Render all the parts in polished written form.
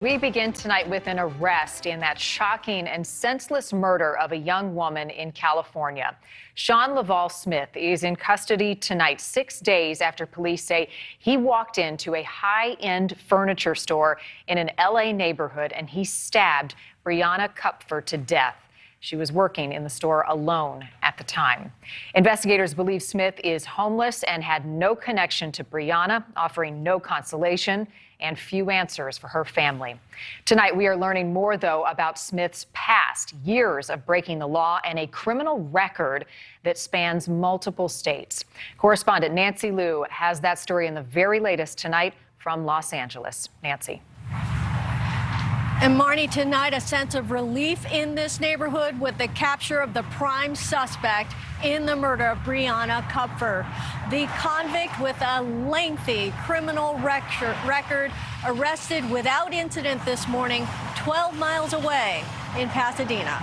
We begin tonight with an arrest in that shocking and senseless murder of a young woman in California. Sean Laval Smith is in custody tonight, 6 days after police say he walked into a high-end furniture store in an LA neighborhood and he stabbed Brianna Kupfer to death. She was working in the store alone at the time. Investigators believe Smith is homeless and had no connection to Brianna, offering no consolation and few answers for her family. Tonight, we are learning more, though, about Smith's past, years of breaking the law, and a criminal record that spans multiple states. Correspondent Nancy Liu has that story in the very latest tonight from Los Angeles. Nancy. And Marnie, tonight a sense of relief in this neighborhood with the capture of the prime suspect in the murder of Brianna Kupfer. The convict with a lengthy criminal record arrested without incident this morning 12 miles away in Pasadena.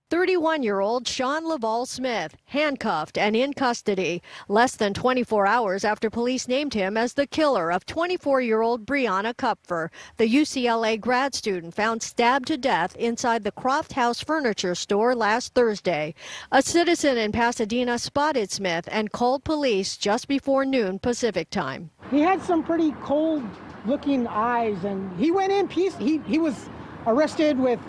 31-year-old Sean Laval Smith, handcuffed and in custody, less than 24 hours after police named him as the killer of 24-year-old Brianna Kupfer, the UCLA grad student found stabbed to death inside the Croft House furniture store last Thursday. A citizen in Pasadena spotted Smith and called police just before noon Pacific time. He had some pretty cold-looking eyes, and he went in peace. He was arrested with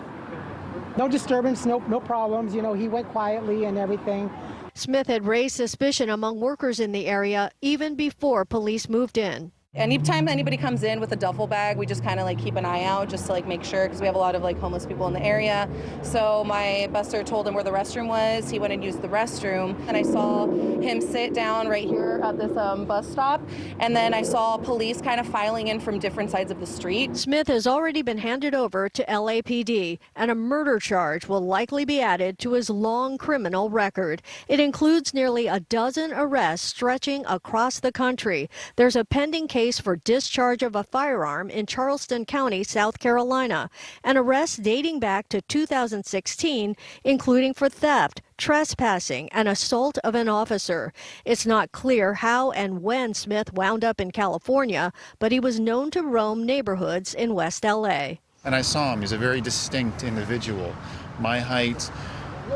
no disturbance, no problems. You know, he went quietly and everything. Smith had raised suspicion among workers in the area even before police moved in. Anytime anybody comes in with a duffel bag, we just kind of keep an eye out just to make sure, because we have a lot of homeless people in the area. So my buster told him where the restroom was. He went and used the restroom, and I saw him sit down right here at this bus stop, and then I saw police kind of filing in from different sides of the street. Smith has already been handed over to LAPD, and a murder charge will likely be added to his long criminal record. It includes nearly a dozen arrests stretching across the country. There's a pending case for discharge of a firearm in Charleston County, South Carolina, and arrests dating back to 2016, including for theft, trespassing, and assault of an officer. It's not clear how and when Smith wound up in California, but he was known to roam neighborhoods in West LA. And I saw him. He's a very distinct individual. My height,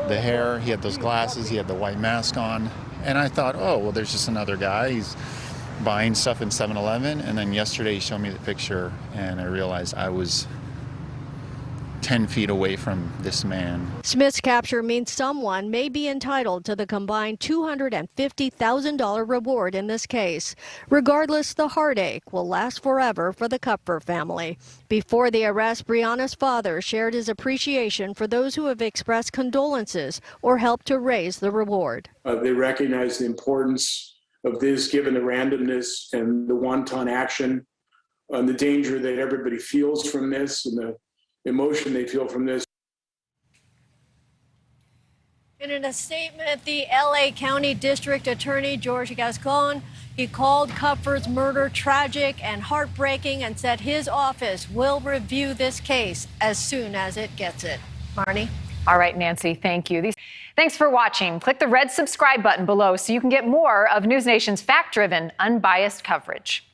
the hair, he had those glasses, he had the white mask on. And I thought, oh, well, there's just another guy. He's buying stuff in 7-Eleven, and then yesterday he showed me the picture and I realized I was 10 feet away from this man. Smith's capture means someone may be entitled to the combined $250,000 reward in this case. Regardless, the heartache will last forever for the Kupfer family. Before the arrest, Brianna's father shared his appreciation for those who have expressed condolences or helped to raise the reward. They recognize the importance of this, given the randomness and the wanton action, and the danger that everybody feels from this and the emotion they feel from this. And in a statement, the LA County District Attorney George Gascon, he called Kupfer's murder tragic and heartbreaking and said his office will review this case as soon as it gets it. Marnie? All right, Nancy, thank you. Thanks for watching. Click the red subscribe button below so you can get more of NewsNation's fact-driven, unbiased coverage.